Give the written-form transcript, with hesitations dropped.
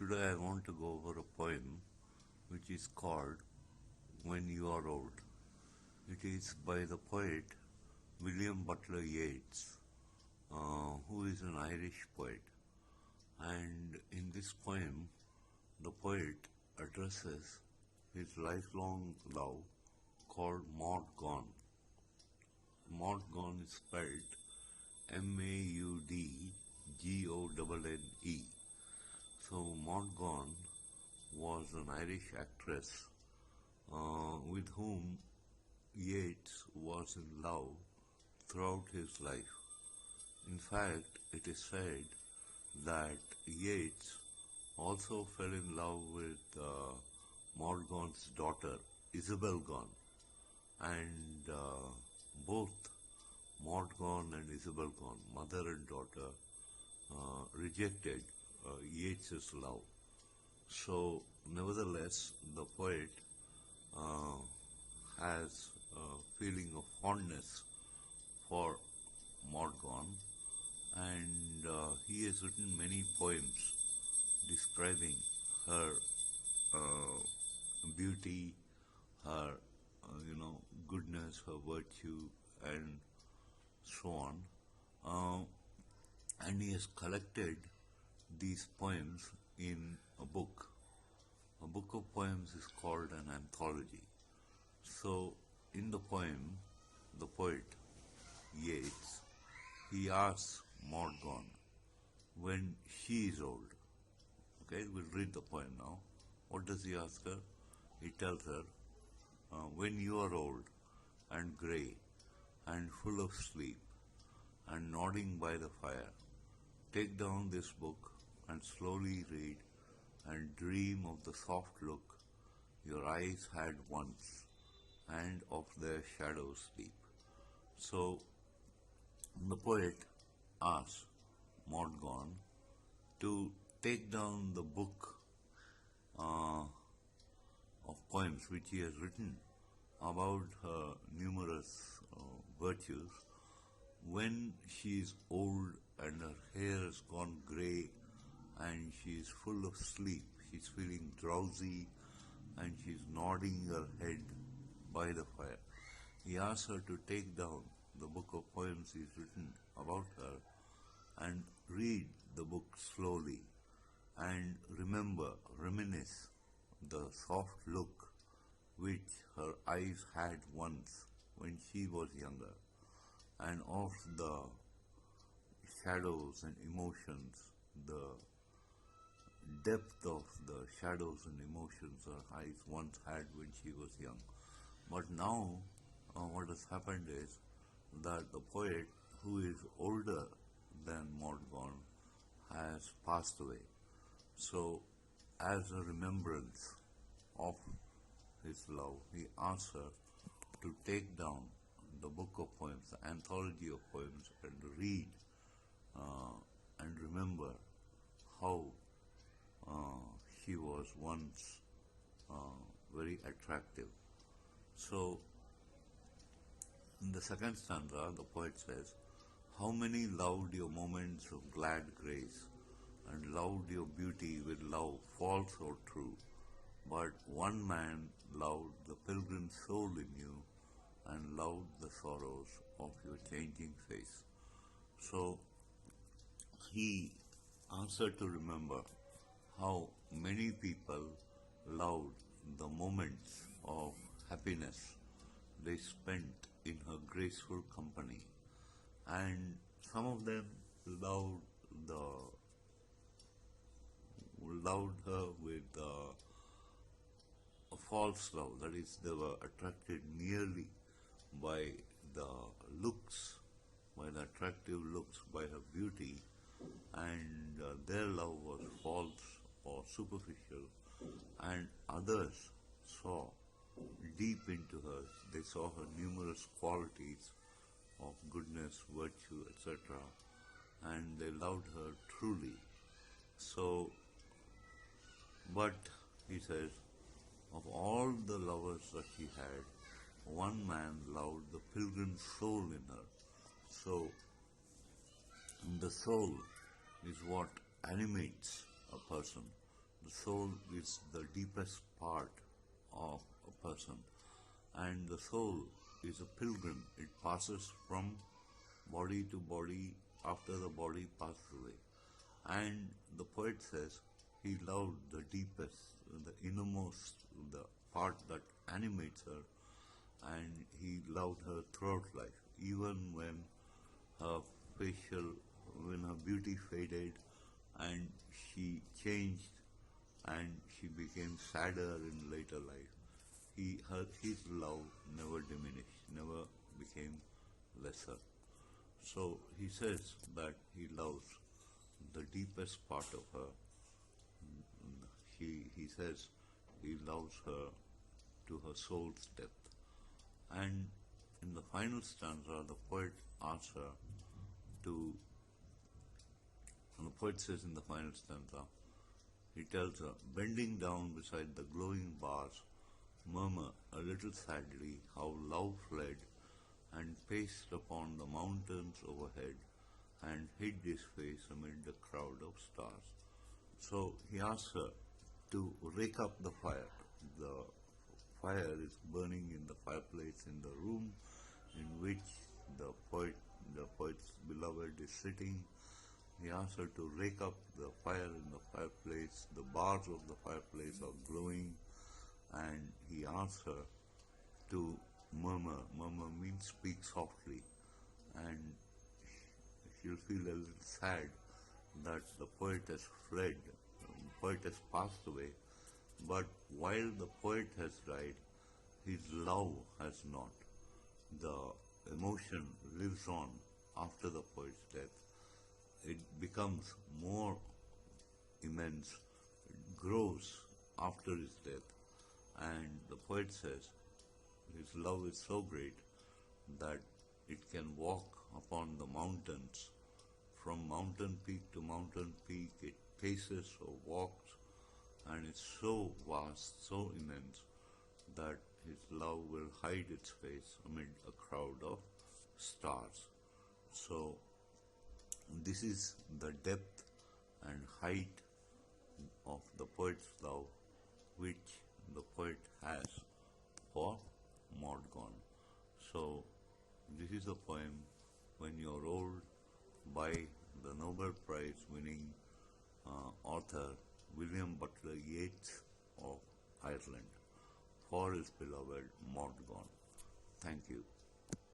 Today I want to go over a poem which is called When You Are Old. It is by the poet William Butler Yeats, who is an Irish poet. And in this poem, the poet addresses his lifelong love called Maud Gonne. Maud Gonne is spelled Maudgonne. So Maud Gonne was an Irish actress with whom Yeats was in love throughout his life. In fact, it is said that Yeats also fell in love with Maud Gonne's daughter, Isabel Gonne, and both Maud Gonne and Isabel Gonne, mother and daughter, rejected Yeats's love. So, nevertheless, the poet has a feeling of fondness for Maud Gonne, and he has written many poems describing her beauty, her goodness, her virtue, and so on. And he has collected these poems in a book. A book of poems is called an anthology. So, in the poem, the poet Yeats, he asks Maud Gonne when she is old. Okay, we'll read the poem now. What does he ask her? He tells her, when you are old and grey and full of sleep and nodding by the fire, take down this book and slowly read and dream of the soft look your eyes had once and of their shadows deep. So, the poet asks Maud Gonne to take down the book of poems which he has written about her numerous virtues when she is old and her hair has gone grey and she is full of sleep. She's feeling drowsy and she's nodding her head by the fire. He asks her to take down the book of poems he's written about her and read the book slowly and reminisce the soft look which her eyes had once when she was younger, and of the shadows and emotions, the depth of the shadows and emotions her eyes once had when she was young. But now, what has happened is that the poet, who is older than Maud Gonne, has passed away. So, as a remembrance of his love, he asks her to take down the book of poems, the anthology of poems, and read and remember how she was once very attractive. So, in the second stanza, the poet says, how many loved your moments of glad grace, and loved your beauty with love false or true, but one man loved the pilgrim soul in you, and loved the sorrows of your changing face. So, he answered to remember how many people loved the moments of happiness they spent in her graceful company, and some of them loved her with a false love. That is, they were attracted merely by the looks, by the attractive looks, by her beauty, and their love was false or superficial, and others saw deep into her. They saw her numerous qualities of goodness, virtue, etc., and they loved her truly. So, but he says, of all the lovers that she had, one man loved the pilgrim soul in her. So, the soul is what animates a person. The soul is the deepest part of a person, and the soul is a pilgrim. It passes from body to body after the body passes away. And the poet says he loved the deepest, the innermost, the part that animates her, and he loved her throughout life, even when her facial, when her beauty faded and she changed and she became sadder in later life. His love never diminished, never became lesser. So he says that he loves the deepest part of her. He says he loves her to her soul's depth. And in the final stanza, the poet asks her to, and the poet says in the final stanza, he tells her, bending down beside the glowing bars, murmur a little sadly how love fled and paced upon the mountains overhead and hid his face amid the crowd of stars. So he asks her to rake up the fire. The fire is burning in the fireplace in the room in which the poet's beloved is sitting. He asks her to rake up the fire in the fireplace. The bars of the fireplace are glowing, and he asks her to murmur. Murmur means speak softly, and she'll feel a little sad that the poet has fled, the poet has passed away, but while the poet has died, his love has not. The emotion lives on after the poet's death. It becomes more immense, it grows after his death, and the poet says his love is so great that it can walk upon the mountains. From mountain peak to mountain peak, it paces or walks, and it's so vast, so immense, that his love will hide its face amid a crowd of stars. So, this is the depth and height of the poet's love which the poet has for Morgan. So, this is a poem when you're old by the Nobel Prize winning author William Butler Yeats of Ireland for his beloved Morgan. Thank you.